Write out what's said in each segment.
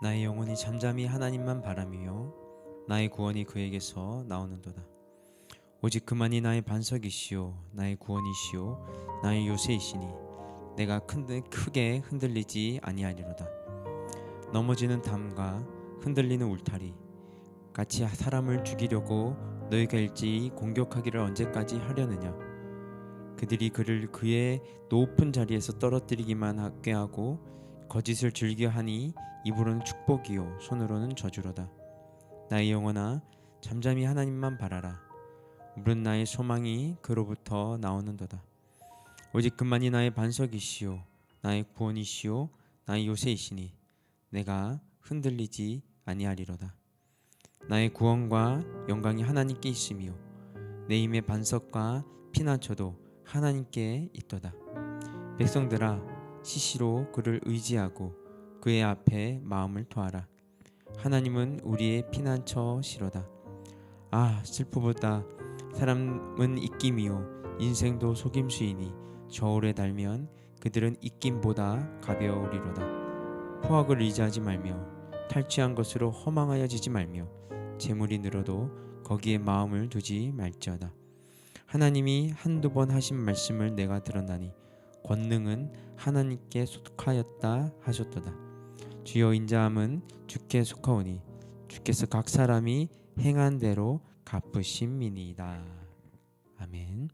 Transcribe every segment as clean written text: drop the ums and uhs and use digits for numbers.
나의 영혼이 잠잠히 하나님만 바라며 나의 구원이 그에게서 나오는도다. 오직 그만이 나의 반석이시요 나의 구원이시요 나의 요새이시니 내가 크게 흔들리지 아니하리로다. 넘어지는 담과 흔들리는 울타리 같이 사람을 죽이려고 너희가 일제히 공격하기를 언제까지 하려느냐. 그들이 그를 그의 높은 자리에서 떨어뜨리기만 하게 하고 거짓을 즐겨하니 입으로는 축복이요 손으로는 저주로다. 나의 영혼아 잠잠히 하나님만 바라라. 물은 나의 소망이 그로부터 나오는도다. 오직 그만이 나의 반석이시요 나의 구원이시요 나의 요새이시니 내가 흔들리지 아니하리로다. 나의 구원과 영광이 하나님께 있으며 내 힘의 반석과 피난처도 하나님께 있도다. 백성들아 시시로 그를 의지하고 그의 앞에 마음을 토하라. 하나님은 우리의 피난처시로다. 아 슬프보다 사람은 입김이요 인생도 속임수이니 저울에 달면 그들은 입김보다 가벼우리로다. 포악을 의지하지 말며 탈취한 것으로 허망하여지지 말며 재물이 늘어도 거기에 마음을 두지 말지어다. 하나님이 한두 번 하신 말씀을 내가 들었나니 권능은 하나님께 속하였다 하셨도다. 주여 인자함은 주께 속하오니 주께서 각 사람이 행한 대로 갚으심이니이다. 아멘.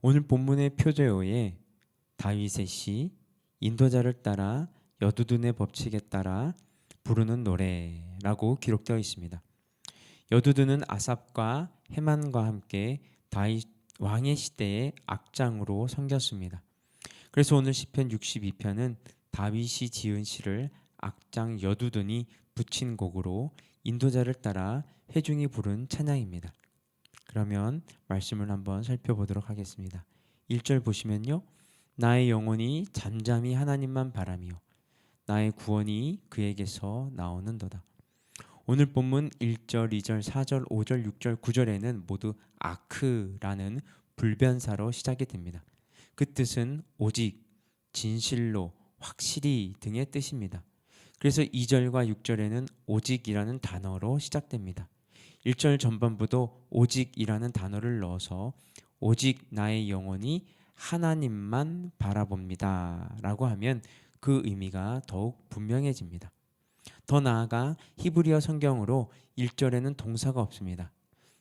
오늘 본문의 표제어에 다윗의 시 인도자를 따라 여두둔의 법칙에 따라 부르는 노래라고 기록되어 있습니다. 여두둔은 아삽과 헤만과 함께 다윗 왕의 시대의 악장으로 섬겼습니다. 그래서 오늘 시편 62편은 다윗이 지은 시를 악장 여두둔이 붙인 곡으로 인도자를 따라 회중이 부른 찬양입니다. 그러면 말씀을 한번 살펴보도록 하겠습니다. 1절 보시면요. 나의 영혼이 잠잠히 하나님만 바라며 나의 구원이 그에게서 나오는도다. 오늘 본문 1절, 2절, 4절, 5절, 6절, 9절에는 모두 아크라는 불변사로 시작이 됩니다. 그 뜻은 오직, 진실로, 확실히 등의 뜻입니다. 그래서 2절과 6절에는 오직이라는 단어로 시작됩니다. 1절 전반부도 오직이라는 단어를 넣어서 오직 나의 영혼이 하나님만 바라봅니다 라고 하면 그 의미가 더욱 분명해집니다. 더 나아가 히브리어 성경으로 1절에는 동사가 없습니다.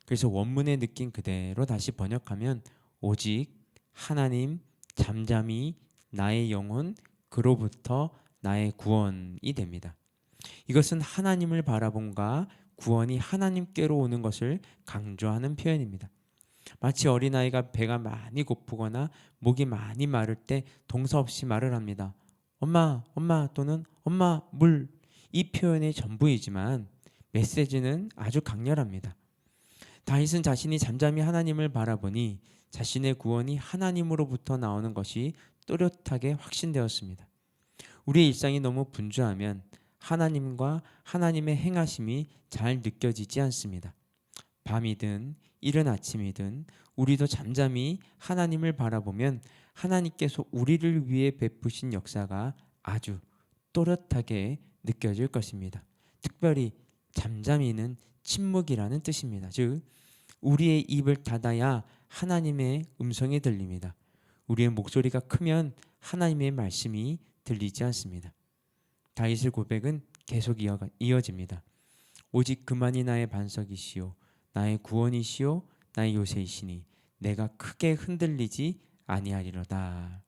그래서 원문의 느낌 그대로 다시 번역하면 오직 하나님 잠잠히 나의 영혼 그로부터 나의 구원이 됩니다. 이것은 하나님을 바라본과 구원이 하나님께로 오는 것을 강조하는 표현입니다. 마치 어린아이가 배가 많이 고프거나 목이 많이 마를 때 동사 없이 말을 합니다. 엄마, 엄마 또는 엄마, 물. 이 표현의 전부이지만 메시지는 아주 강렬합니다. 다윗은 자신이 잠잠히 하나님을 바라보니 자신의 구원이 하나님으로부터 나오는 것이 또렷하게 확신되었습니다. 우리의 일상이 너무 분주하면 하나님과 하나님의 행하심이 잘 느껴지지 않습니다. 밤이든 이른 아침이든 우리도 잠잠히 하나님을 바라보면 하나님께서 우리를 위해 베푸신 역사가 아주 또렷하게 느껴질 것입니다. 특별히 잠잠히는 침묵이라는 뜻입니다. 즉 우리의 입을 닫아야 하나님의 음성이 들립니다. 우리의 목소리가 크면 하나님의 말씀이 들리지 않습니다. 다윗의 고백은 계속 이어집니다. 오직 그만이 나의 반석이시요 나의 구원이시요 나의 요새이시니 내가 크게 흔들리지 아니하리로다.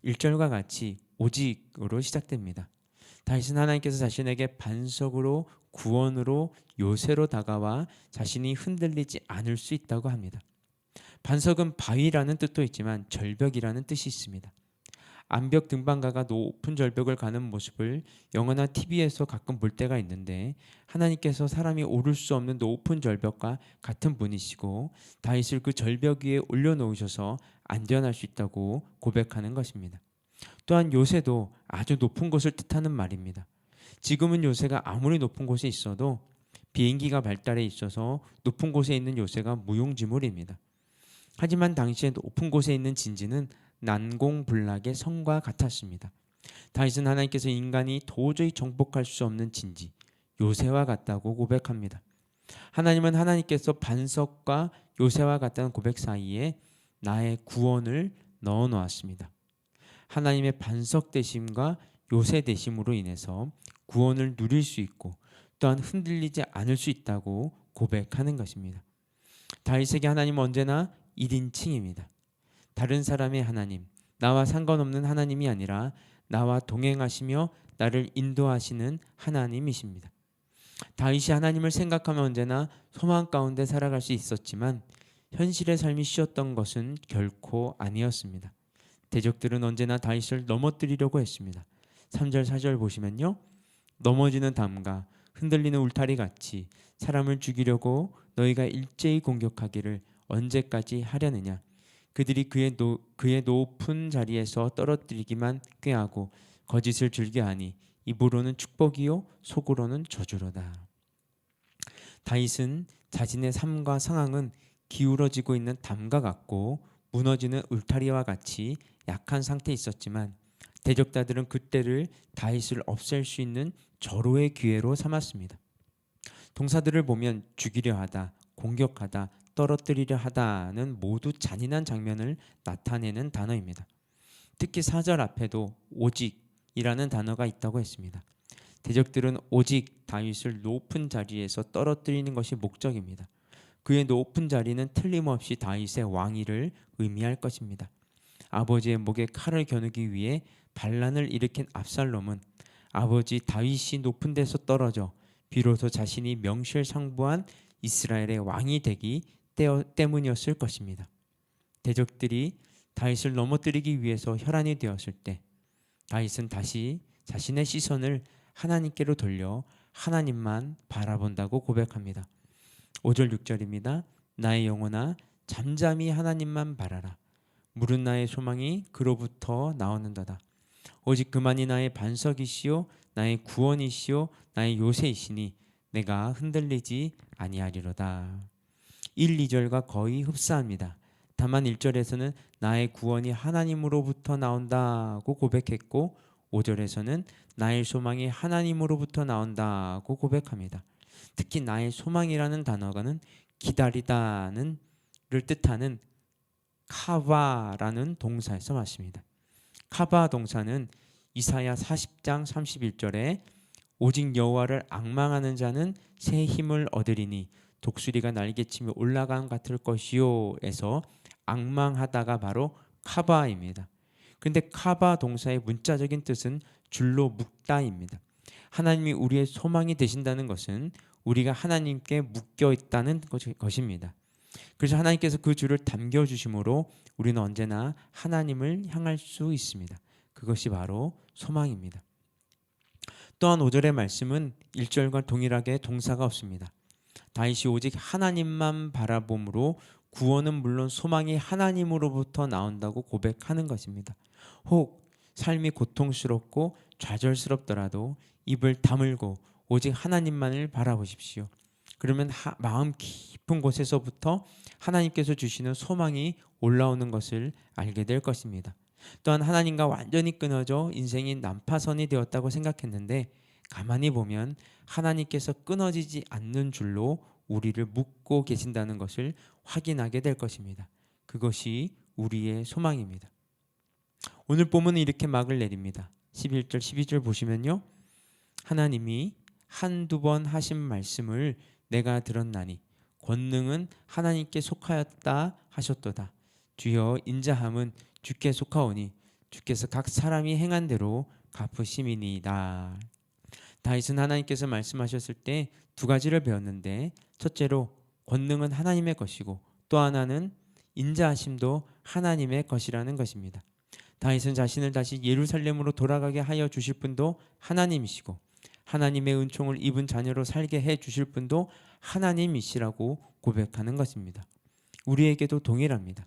1절과 같이 오직으로 시작됩니다. 다윗은 하나님께서 자신에게 반석으로 구원으로 요새로 다가와 자신이 흔들리지 않을 수 있다고 합니다. 반석은 바위라는 뜻도 있지만 절벽이라는 뜻이 있습니다. 암벽 등반가가 높은 절벽을 가는 모습을 영화나 TV에서 가끔 볼 때가 있는데 하나님께서 사람이 오를 수 없는 높은 절벽과 같은 분이시고 다윗을 그 절벽 위에 올려놓으셔서 안전할 수 있다고 고백하는 것입니다. 또한 요새도 아주 높은 곳을 뜻하는 말입니다. 지금은 요새가 아무리 높은 곳에 있어도 비행기가 발달해 있어서 높은 곳에 있는 요새가 무용지물입니다. 하지만 당시에 높은 곳에 있는 진지는 난공불락의 성과 같았습니다. 다윗은 하나님께서 인간이 도저히 정복할 수 없는 진지 요새와 같다고 고백합니다. 하나님은 하나님께서 반석과 요새와 같다는 고백 사이에 나의 구원을 넣어 놓았습니다. 하나님의 반석 되심과 요새 되심으로 인해서 구원을 누릴 수 있고 또한 흔들리지 않을 수 있다고 고백하는 것입니다. 다윗에게 하나님은 언제나 1인칭입니다. 다른 사람의 하나님, 나와 상관없는 하나님이 아니라 나와 동행하시며 나를 인도하시는 하나님이십니다. 다윗이 하나님을 생각하며 언제나 소망 가운데 살아갈 수 있었지만 현실의 삶이 쉬웠던 것은 결코 아니었습니다. 대적들은 언제나 다윗을 넘어뜨리려고 했습니다. 3절 4절 보시면요. 넘어지는 담과 흔들리는 울타리 같이 사람을 죽이려고 너희가 일제히 공격하기를 언제까지 하려느냐. 그들이 그의 높은 자리에서 떨어뜨리기만 꾀하고 거짓을 즐겨하니 입으로는 축복이요 속으로는 저주로다. 다윗은 자신의 삶과 상황은 기울어지고 있는 담과 같고 무너지는 울타리와 같이 약한 상태에 있었지만 대적자들은 그때를 다윗을 없앨 수 있는 절호의 기회로 삼았습니다. 동사들을 보면 죽이려 하다, 공격하다, 떨어뜨리려 하다는 모두 잔인한 장면을 나타내는 단어입니다. 특히 4절 앞에도 오직이라는 단어가 있다고 했습니다. 대적들은 오직 다윗을 높은 자리에서 떨어뜨리는 것이 목적입니다. 그의 높은 자리는 틀림없이 다윗의 왕위를 의미할 것입니다. 아버지의 목에 칼을 겨누기 위해 반란을 일으킨 압살롬은 아버지 다윗이 높은 데서 떨어져 비로소 자신이 명실상부한 이스라엘의 왕이 되기 때문이었을 것입니다. 대적들이 다윗을 넘어뜨리기 위해서 혈안이 되었을 때 다윗은 다시 자신의 시선을 하나님께로 돌려 하나님만 바라본다고 고백합니다. 5절 6절입니다. 나의 영혼아 잠잠히 하나님만 바라라. 물은 나의 소망이 그로부터 나오는도다. 오직 그만이 나의 반석이시요 나의 구원이시요 나의 요새이시니 내가 흔들리지 아니하리로다. 1, 2절과 거의 흡사합니다. 다만 1절에서는 나의 구원이 하나님으로부터 나온다고 고백했고 5절에서는 나의 소망이 하나님으로부터 나온다고 고백합니다. 특히 나의 소망이라는 단어가는 기다리다는 를 뜻하는 카바라는 동사에서 왔습니다. 카바 동사는 이사야 40장 31절에 오직 여호와를 앙망하는 자는 새 힘을 얻으리니 독수리가 날개치며 올라감 같을 것이요 에서 앙망하다가 바로 카바입니다. 그런데 카바 동사의 문자적인 뜻은 줄로 묶다입니다. 하나님이 우리의 소망이 되신다는 것은 우리가 하나님께 묶여 있다는 것입니다. 그래서 하나님께서 그 줄을 담겨 주심으로 우리는 언제나 하나님을 향할 수 있습니다. 그것이 바로 소망입니다. 또한 5절의 말씀은 1절과 동일하게 동사가 없습니다. 다윗이 오직 하나님만 바라봄으로 구원은 물론 소망이 하나님으로부터 나온다고 고백하는 것입니다. 혹 삶이 고통스럽고 좌절스럽더라도 입을 다물고 오직 하나님만을 바라보십시오. 그러면 마음 깊은 곳에서부터 하나님께서 주시는 소망이 올라오는 것을 알게 될 것입니다. 또한 하나님과 완전히 끊어져 인생이 난파선이 되었다고 생각했는데 가만히 보면 하나님께서 끊어지지 않는 줄로 우리를 묶고 계신다는 것을 확인하게 될 것입니다. 그것이 우리의 소망입니다. 오늘 본문은 이렇게 막을 내립니다. 11절 12절 보시면요. 하나님이 한두 번 하신 말씀을 내가 들었나니 권능은 하나님께 속하였다 하셨도다. 주여 인자함은 주께 속하오니 주께서 각 사람이 행한 대로 갚으심이니이다. 다윗은 하나님께서 말씀하셨을 때 두 가지를 배웠는데 첫째로 권능은 하나님의 것이고 또 하나는 인자하심도 하나님의 것이라는 것입니다. 다윗은 자신을 다시 예루살렘으로 돌아가게 하여 주실 분도 하나님이시고 하나님의 은총을 입은 자녀로 살게 해 주실 분도 하나님이시라고 고백하는 것입니다. 우리에게도 동일합니다.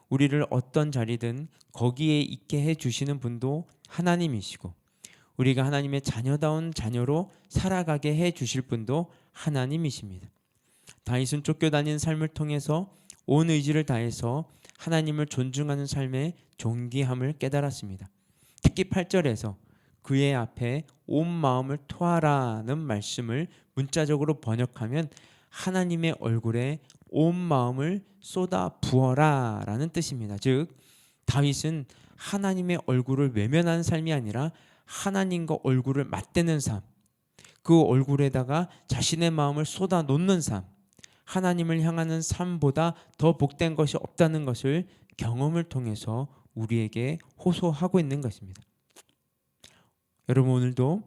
우리를 어떤 자리든 거기에 있게 해 주시는 분도 하나님이시고 우리가 하나님의 자녀다운 자녀로 살아가게 해 주실 분도 하나님이십니다. 다윗은 쫓겨다니는 삶을 통해서 온 의지를 다해서 하나님을 존중하는 삶의 존귀함을 깨달았습니다. 특히 8절에서 그의 앞에 온 마음을 토하라는 말씀을 문자적으로 번역하면 하나님의 얼굴에 온 마음을 쏟아 부어라 라는 뜻입니다. 즉 다윗은 하나님의 얼굴을 외면하는 삶이 아니라 하나님과 얼굴을 맞대는 삶, 그 얼굴에다가 자신의 마음을 쏟아 놓는 삶, 하나님을 향하는 삶보다 더 복된 것이 없다는 것을 경험을 통해서 우리에게 호소하고 있는 것입니다. 여러분, 오늘도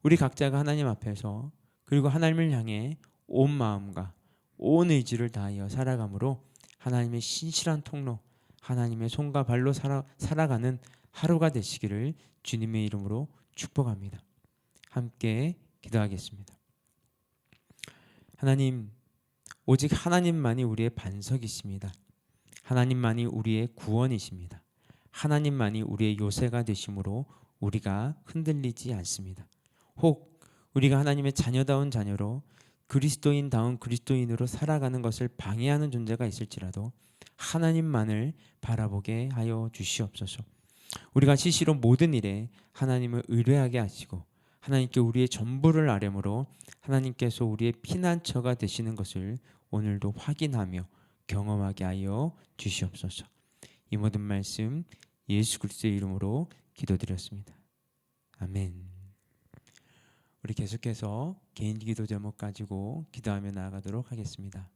우리 각자가 하나님 앞에서 그리고 하나님을 향해 온 마음과 온 의지를 다하여 살아가므로 하나님의 신실한 통로, 하나님의 손과 발로 살아가는 하루가 되시기를 주님의 이름으로 축복합니다. 함께 기도하겠습니다. 하나님, 오직 하나님만이 우리의 반석이십니다. 하나님만이 우리의 구원이십니다. 하나님만이 우리의 요새가 되심으로 우리가 흔들리지 않습니다. 혹 우리가 하나님의 자녀다운 자녀로 그리스도인다운 그리스도인으로 살아가는 것을 방해하는 존재가 있을지라도 하나님만을 바라보게 하여 주시옵소서. 우리가 시시로 모든 일에 하나님을 의뢰하게 하시고 하나님께 우리의 전부를 아뢰므로 하나님께서 우리의 피난처가 되시는 것을 오늘도 확인하며 경험하게 하여 주시옵소서. 이 모든 말씀 예수 그리스도의 이름으로 기도드렸습니다. 아멘. 우리 계속해서 개인 기도 제목 가지고 기도하며 나아가도록 하겠습니다.